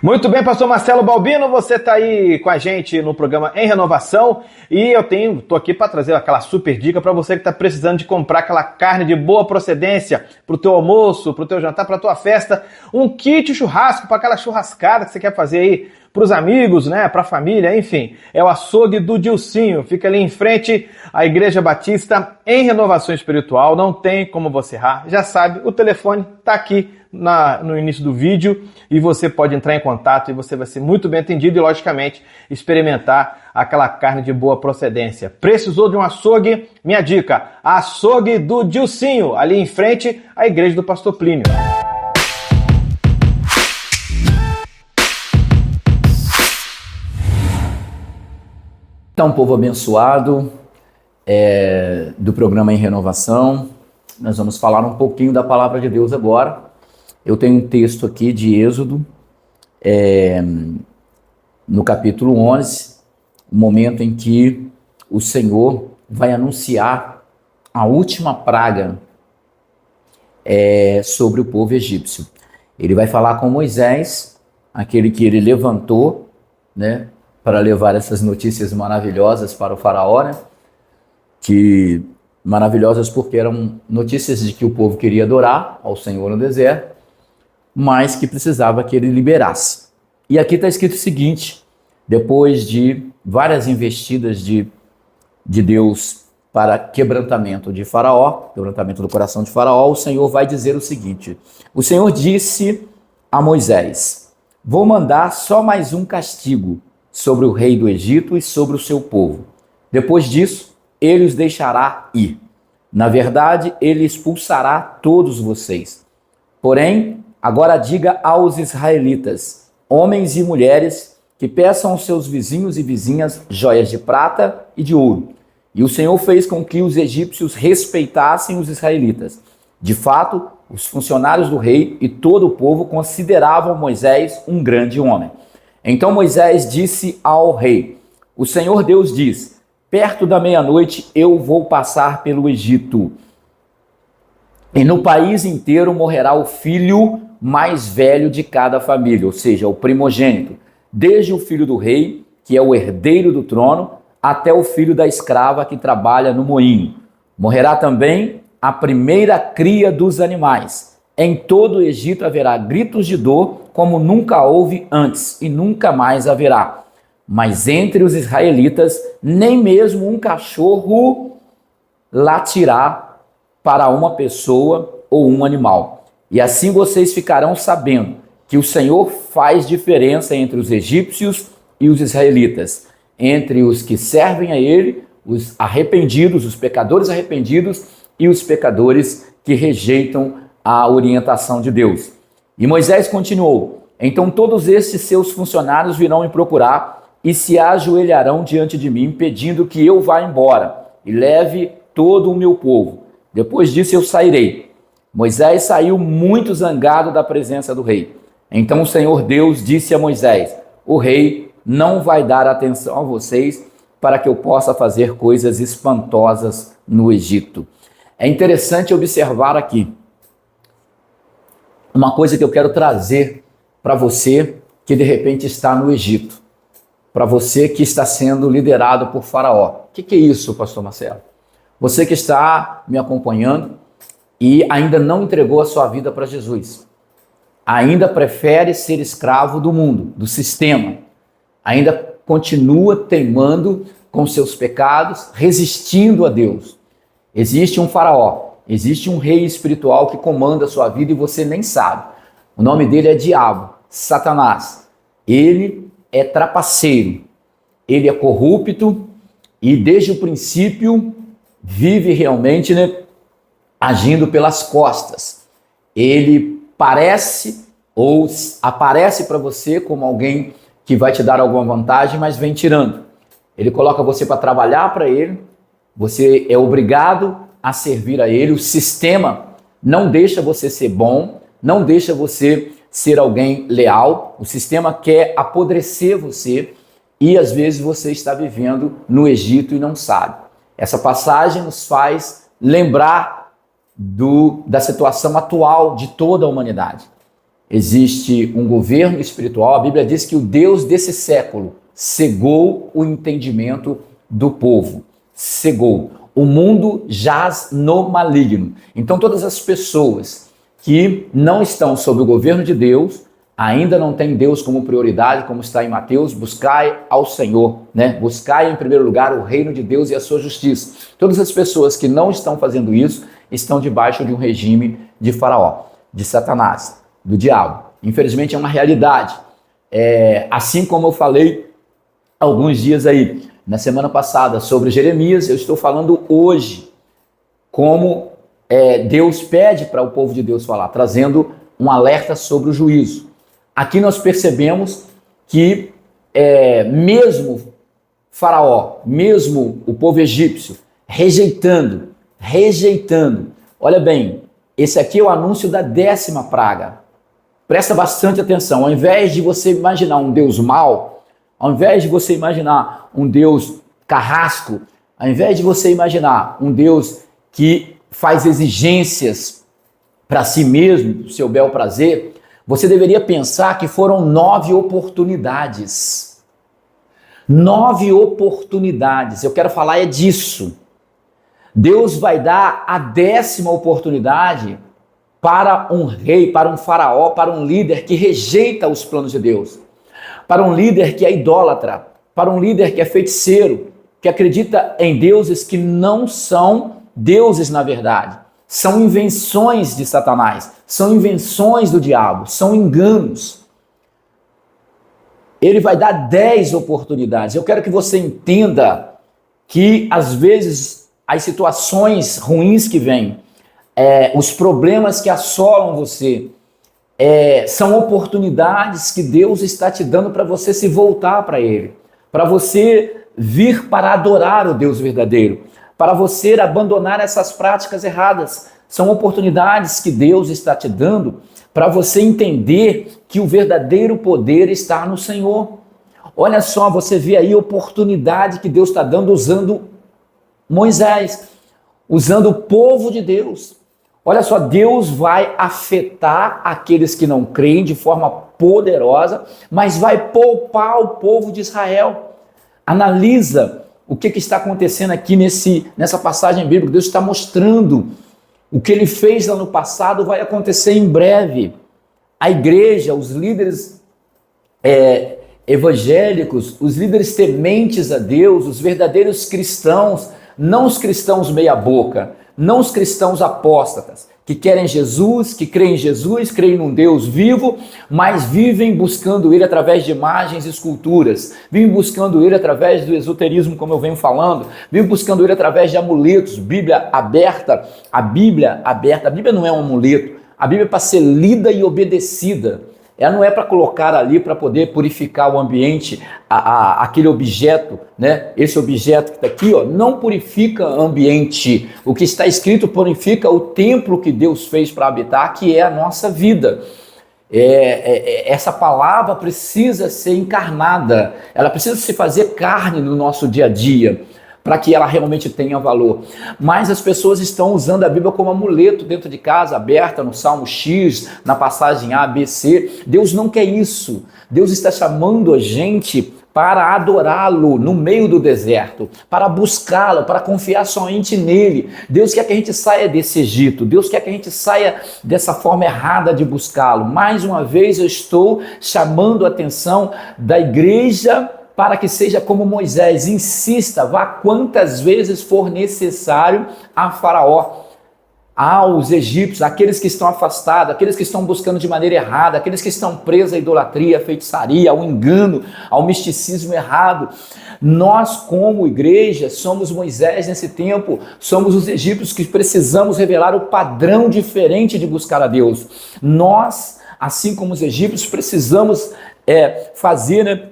Muito bem, pastor Marcelo Balbino, você está aí com a gente no programa Em Renovação e tô aqui para trazer aquela super dica para você que está precisando de comprar aquela carne de boa procedência para o teu almoço, para o teu jantar, para a tua festa, um kit churrasco para aquela churrascada que você quer fazer aí para os amigos, né, para a família, enfim. É o açougue do Dilcinho, fica ali em frente à Igreja Batista em Renovação Espiritual, não tem como você errar, já sabe, o telefone está aqui no início do vídeo e você pode entrar em contato e você vai ser muito bem atendido e, logicamente, experimentar aquela carne de boa procedência. Precisou de um açougue? Minha dica, açougue do Dilcinho, ali em frente à Igreja do Pastor Plínio. Então, povo abençoado do programa Em Renovação, nós vamos falar um pouquinho da Palavra de Deus agora. Eu tenho um texto aqui de Êxodo, no capítulo 11, o momento em que o Senhor vai anunciar a última praga sobre o povo egípcio. Ele vai falar com Moisés, aquele que ele levantou, né, para levar essas notícias maravilhosas para o faraó, né, que maravilhosas porque eram notícias de que o povo queria adorar ao Senhor no deserto, mas que precisava que ele liberasse. E aqui está escrito o seguinte: depois de várias investidas de Deus para quebrantamento de Faraó, quebrantamento do coração de Faraó, o Senhor vai dizer o seguinte: o Senhor disse a Moisés: vou mandar só mais um castigo sobre o rei do Egito e sobre o seu povo. Depois disso, ele os deixará ir. Na verdade, ele expulsará todos vocês. Porém, agora diga aos israelitas, homens e mulheres, que peçam aos seus vizinhos e vizinhas joias de prata e de ouro. E o Senhor fez com que os egípcios respeitassem os israelitas. De fato, os funcionários do rei e todo o povo consideravam Moisés um grande homem. Então Moisés disse ao rei: o Senhor Deus diz, perto da meia-noite eu vou passar pelo Egito. E no país inteiro morrerá o filho mais velho de cada família, ou seja, o primogênito, desde o filho do rei, que é o herdeiro do trono, até o filho da escrava que trabalha no moinho. Morrerá também a primeira cria dos animais. Em todo o Egito haverá gritos de dor, como nunca houve antes, e nunca mais haverá. Mas entre os israelitas, nem mesmo um cachorro latirá para uma pessoa ou um animal. E assim vocês ficarão sabendo que o Senhor faz diferença entre os egípcios e os israelitas, entre os que servem a ele, os arrependidos, os pecadores arrependidos e os pecadores que rejeitam a orientação de Deus. E Moisés continuou: então todos estes seus funcionários virão me procurar e se ajoelharão diante de mim, pedindo que eu vá embora e leve todo o meu povo. Depois disso eu sairei. Moisés saiu muito zangado da presença do rei. Então o Senhor Deus disse a Moisés: o rei não vai dar atenção a vocês para que eu possa fazer coisas espantosas no Egito. É interessante observar aqui uma coisa que eu quero trazer para você que de repente está no Egito, para você que está sendo liderado por Faraó. O que é isso, pastor Marcelo? Você que está me acompanhando e ainda não entregou a sua vida para Jesus, ainda prefere ser escravo do mundo, do sistema, ainda continua teimando com seus pecados, resistindo a Deus. Existe um Faraó, existe um rei espiritual que comanda a sua vida e você nem sabe. O nome dele é Diabo, Satanás. Ele é trapaceiro, ele é corrupto e desde o princípio vive realmente, agindo pelas costas. Ele parece ou aparece para você como alguém que vai te dar alguma vantagem, mas vem tirando. Ele coloca você para trabalhar para ele, você é obrigado a servir a ele, o sistema não deixa você ser bom, não deixa você ser alguém leal. O sistema quer apodrecer você e às vezes você está vivendo no Egito e não sabe. Essa passagem nos faz lembrar da situação atual de toda a humanidade. Existe um governo espiritual. A Bíblia diz que o Deus desse século cegou o entendimento do povo. Cegou. O mundo jaz no maligno. Então todas as pessoas que não estão sob o governo de Deus, ainda não têm Deus como prioridade, como está em Mateus, buscai ao Senhor, né? Buscai em primeiro lugar o reino de Deus e a sua justiça. Todas as pessoas que não estão fazendo isso estão debaixo de um regime de Faraó, de Satanás, do diabo. Infelizmente é uma realidade. Assim como eu falei alguns dias aí, na semana passada, sobre Jeremias, eu estou falando hoje como Deus pede para o povo de Deus falar, trazendo um alerta sobre o juízo. Aqui nós percebemos que mesmo Faraó, mesmo o povo egípcio, rejeitando, olha bem, esse aqui é o anúncio da 10ª praga. Presta bastante atenção. Ao invés de você imaginar um Deus mau, ao invés de você imaginar um Deus carrasco, ao invés de você imaginar um Deus que faz exigências para si mesmo, do seu bel prazer, você deveria pensar que foram 9 oportunidades. 9 oportunidades. Eu quero falar disso. Deus vai dar a 10ª oportunidade para um rei, para um faraó, para um líder que rejeita os planos de Deus, para um líder que é idólatra, para um líder que é feiticeiro, que acredita em deuses que não são deuses na verdade. São invenções de Satanás, são invenções do diabo, são enganos. Ele vai dar 10 oportunidades. Eu quero que você entenda que às vezes as situações ruins que vêm, os problemas que assolam você, são oportunidades que Deus está te dando para você se voltar para Ele, para você vir para adorar o Deus verdadeiro, para você abandonar essas práticas erradas. São oportunidades que Deus está te dando para você entender que o verdadeiro poder está no Senhor. Olha só, você vê aí a oportunidade que Deus está dando usando Moisés, usando o povo de Deus. Olha só, Deus vai afetar aqueles que não creem de forma poderosa, mas vai poupar o povo de Israel. Analisa o que está acontecendo aqui nessa passagem bíblica. Deus está mostrando o que Ele fez lá no passado vai acontecer em breve. A igreja, os líderes evangélicos, os líderes tementes a Deus, os verdadeiros cristãos, não os cristãos meia boca, não os cristãos apóstatas, que querem Jesus, que creem em Jesus, creem num Deus vivo, mas vivem buscando Ele através de imagens e esculturas, vivem buscando Ele através do esoterismo, como eu venho falando, vivem buscando Ele através de amuletos, Bíblia aberta. A Bíblia não é um amuleto, a Bíblia é para ser lida e obedecida. Ela não é para colocar ali para poder purificar o ambiente, aquele objeto, né? Esse objeto que está aqui, ó, não purifica o ambiente. O que está escrito purifica o templo que Deus fez para habitar, que é a nossa vida. Essa palavra precisa ser encarnada, ela precisa se fazer carne no nosso dia a dia, para que ela realmente tenha valor. Mas as pessoas estão usando a Bíblia como amuleto dentro de casa, aberta no Salmo X, na passagem A, B, C. Deus não quer isso. Deus está chamando a gente para adorá-lo no meio do deserto, para buscá-lo, para confiar somente nele. Deus quer que a gente saia desse Egito, Deus quer que a gente saia dessa forma errada de buscá-lo. Mais uma vez eu estou chamando a atenção da igreja para que seja como Moisés, insista, vá quantas vezes for necessário a Faraó, aos egípcios, aqueles que estão afastados, aqueles que estão buscando de maneira errada, aqueles que estão presos à idolatria, à feitiçaria, ao engano, ao misticismo errado. Nós, como igreja, somos Moisés nesse tempo, somos os egípcios que precisamos revelar o padrão diferente de buscar a Deus. Nós, assim como os egípcios, precisamos fazer, né,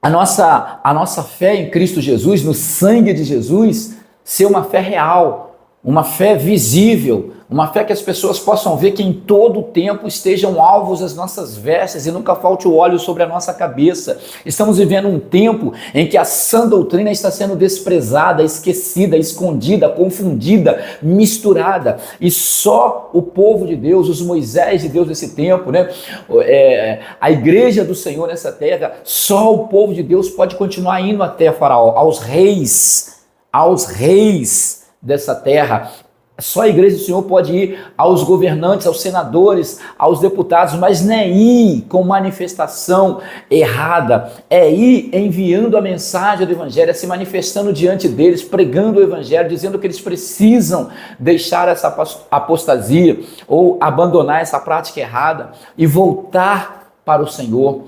a nossa fé em Cristo Jesus, no sangue de Jesus, ser uma fé real, uma fé visível, uma fé que as pessoas possam ver que em todo o tempo estejam alvos as nossas vestes e nunca falte o óleo sobre a nossa cabeça. Estamos vivendo um tempo em que a sã doutrina está sendo desprezada, esquecida, escondida, confundida, misturada, e só o povo de Deus, os Moisés de Deus desse tempo, né? A igreja do Senhor nessa terra, só o povo de Deus pode continuar indo até Faraó, aos reis dessa terra. Só a igreja do Senhor pode ir aos governantes, aos senadores, aos deputados, mas não é ir com manifestação errada, é ir enviando a mensagem do evangelho, é se manifestando diante deles, pregando o evangelho, dizendo que eles precisam deixar essa apostasia ou abandonar essa prática errada e voltar para o Senhor.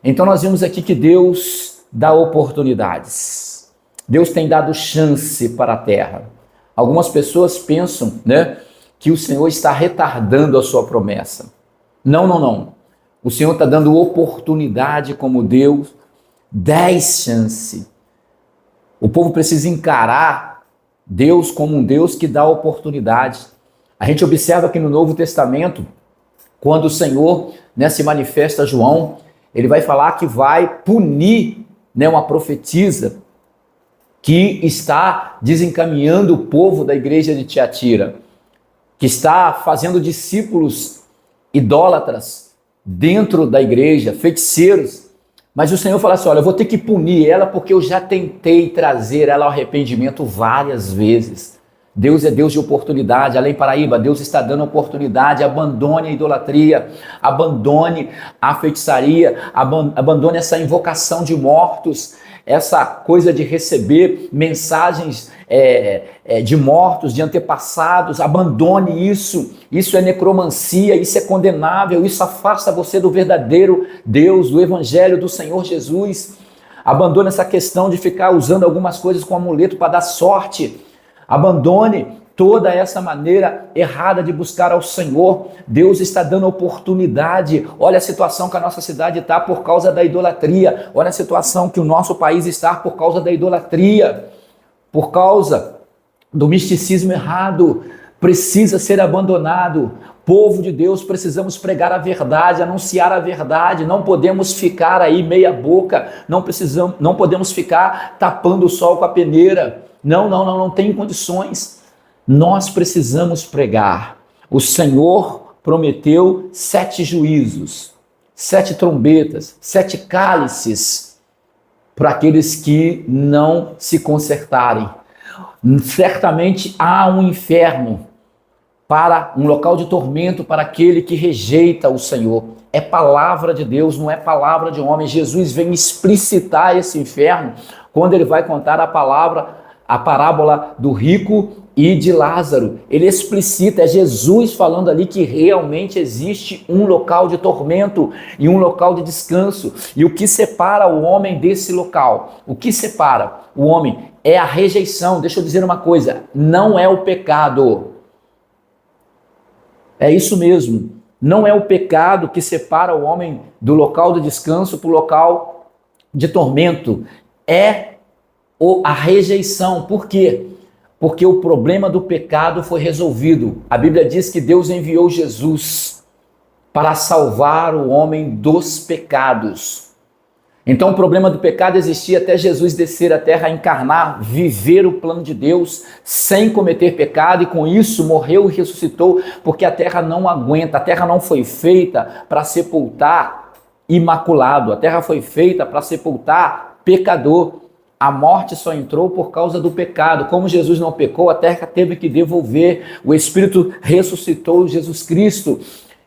Então nós vimos aqui que Deus dá oportunidades. Deus tem dado chance para a terra. Algumas pessoas pensam, né, que o Senhor está retardando a sua promessa. Não. O Senhor está dando oportunidade como Deus, 10 chances. O povo precisa encarar Deus como um Deus que dá oportunidade. A gente observa aqui no Novo Testamento, quando o Senhor, né, se manifesta a João, ele vai falar que vai punir, né, uma profetisa que está desencaminhando o povo da igreja de Tiatira, que está fazendo discípulos idólatras dentro da igreja, feiticeiros. Mas o Senhor fala assim, olha, eu vou ter que punir ela porque eu já tentei trazer ela ao arrependimento várias vezes. Deus é Deus de oportunidade. Além Paraíba, Deus está dando oportunidade. Abandone a idolatria, abandone a feitiçaria, abandone essa invocação de mortos, essa coisa de receber mensagens de mortos, de antepassados. Abandone isso. Isso é necromancia, isso é condenável, isso afasta você do verdadeiro Deus, do evangelho do Senhor Jesus. Abandone essa questão de ficar usando algumas coisas como amuleto para dar sorte. Abandone toda essa maneira errada de buscar ao Senhor. Deus está dando oportunidade. Olha a situação que a nossa cidade está por causa da idolatria. Olha a situação que o nosso país está por causa da idolatria, por causa do misticismo errado. Precisa ser abandonado. Povo de Deus, precisamos pregar a verdade, anunciar a verdade. Não podemos ficar aí meia boca, não podemos ficar tapando o sol com a peneira. Não tem condições. Nós precisamos pregar. O Senhor prometeu 7 juízos, 7 trombetas, 7 cálices para aqueles que não se consertarem. Certamente há um inferno, para um local de tormento para aquele que rejeita o Senhor. É palavra de Deus, não é palavra de homem. Jesus vem explicitar esse inferno quando ele vai contar a parábola do rico e de Lázaro. Ele explicita, é Jesus falando ali que realmente existe um local de tormento e um local de descanso. E o que separa o homem desse local? O que separa o homem é a rejeição. Deixa eu dizer uma coisa, não é o pecado. É isso mesmo, não é o pecado que separa o homem do local de descanso para o local de tormento. É a rejeição. Por quê? Porque o problema do pecado foi resolvido. A Bíblia diz que Deus enviou Jesus para salvar o homem dos pecados. Então o problema do pecado existia até Jesus descer à terra, encarnar, viver o plano de Deus sem cometer pecado, e com isso morreu e ressuscitou, porque a terra não aguenta. A terra não foi feita para sepultar imaculado, a terra foi feita para sepultar pecador. A morte só entrou por causa do pecado. Como Jesus não pecou, a terra teve que devolver. O Espírito ressuscitou Jesus Cristo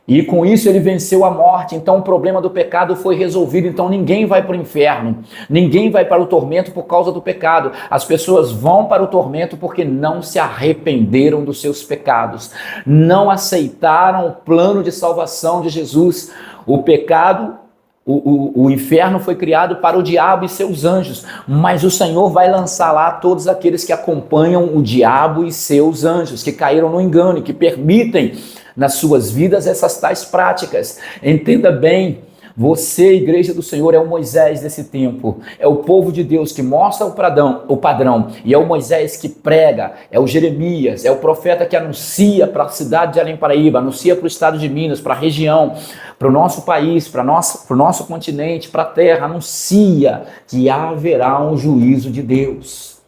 e com isso ele venceu a morte. Então o problema do pecado foi resolvido. Então ninguém vai para o inferno, ninguém vai para o tormento por causa do pecado. As pessoas vão para o tormento porque não se arrependeram dos seus pecados, não aceitaram o plano de salvação de Jesus. O pecado, o inferno foi criado para o diabo e seus anjos, mas o Senhor vai lançar lá todos aqueles que acompanham o diabo e seus anjos, que caíram no engano e que permitem nas suas vidas essas tais práticas. Entenda bem, Você, igreja do Senhor, é o Moisés desse tempo. É o povo de Deus que mostra o padrão. E é o Moisés que prega. É o Jeremias. É o profeta que anuncia para a cidade de Além Paraíba, anuncia para o estado de Minas, para a região, para o nosso país, para o nosso continente, para a terra. Anuncia que haverá um juízo de Deus.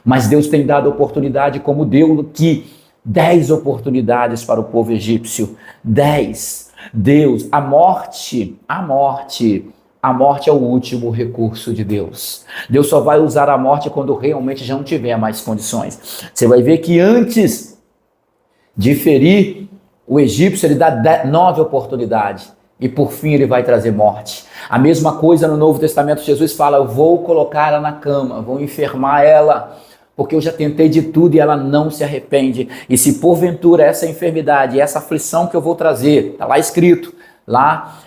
Mas Deus tem dado oportunidade, como deu aqui 10 oportunidades para o povo egípcio. 10. Deus, a morte é o último recurso de Deus. Deus só vai usar a morte quando realmente já não tiver mais condições. Você vai ver que antes de ferir o egípcio, ele dá 9 oportunidades. E por fim ele vai trazer morte. A mesma coisa no Novo Testamento, Jesus fala: eu vou colocar ela na cama, vou enfermar ela, porque eu já tentei de tudo e ela não se arrepende. E se porventura essa enfermidade, essa aflição que eu vou trazer, está lá escrito, lá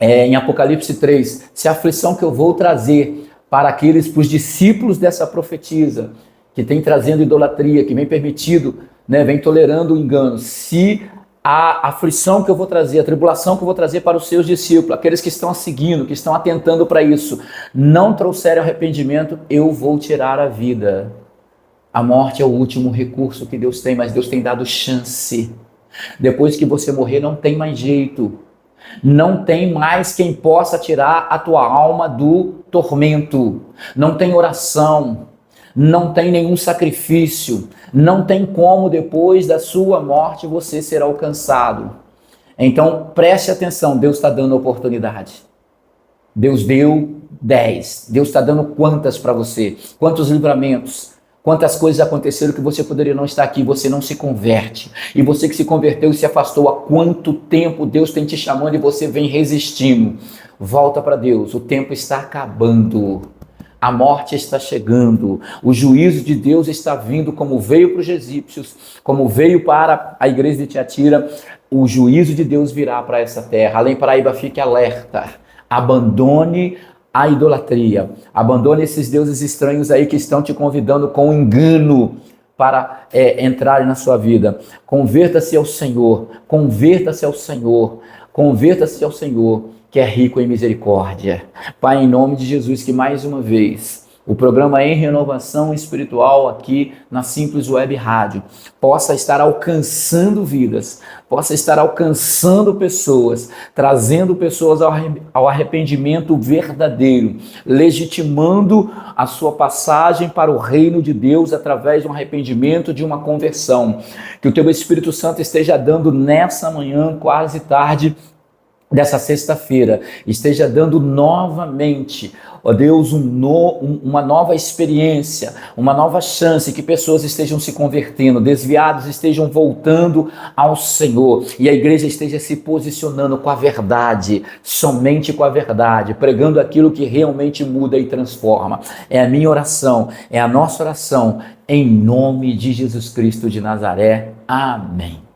em Apocalipse 3, se a aflição que eu vou trazer para os discípulos dessa profetisa, que tem trazendo idolatria, que vem permitido, vem tolerando o engano, se a aflição que eu vou trazer, a tribulação que eu vou trazer para os seus discípulos, aqueles que estão seguindo, que estão atentando para isso, não trouxerem arrependimento, eu vou tirar a vida. A morte é o último recurso que Deus tem, mas Deus tem dado chance. Depois que você morrer, não tem mais jeito. Não tem mais quem possa tirar a tua alma do tormento. Não tem oração. Não tem nenhum sacrifício, não tem como depois da sua morte você ser alcançado. Então preste atenção, Deus está dando oportunidade. Deus deu 10, Deus está dando quantas para você? Quantos livramentos? Quantas coisas aconteceram que você poderia não estar aqui, você não se converte. E você que se converteu e se afastou, há quanto tempo Deus tem te chamando e você vem resistindo? Volta para Deus, o tempo está acabando. A morte está chegando, o juízo de Deus está vindo, como veio para os egípcios, como veio para a igreja de Tiatira, o juízo de Deus virá para essa terra. Além Paraíba, fique alerta, abandone a idolatria, abandone esses deuses estranhos aí que estão te convidando com engano para entrarem na sua vida. Converta-se ao Senhor, converta-se ao Senhor, converta-se ao Senhor, que é rico em misericórdia. Pai, em nome de Jesus, que mais uma vez o programa Em Renovação Espiritual aqui na Simples Web Rádio possa estar alcançando vidas, possa estar alcançando pessoas, trazendo pessoas ao arrependimento verdadeiro, legitimando a sua passagem para o reino de Deus através de um arrependimento, de uma conversão. Que o teu Espírito Santo esteja dando nessa manhã, quase tarde, dessa sexta-feira, esteja dando novamente, ó Deus, uma nova experiência, uma nova chance, que pessoas estejam se convertendo, desviados estejam voltando ao Senhor, e a igreja esteja se posicionando com a verdade, somente com a verdade, pregando aquilo que realmente muda e transforma. É a minha oração, é a nossa oração, em nome de Jesus Cristo de Nazaré. Amém.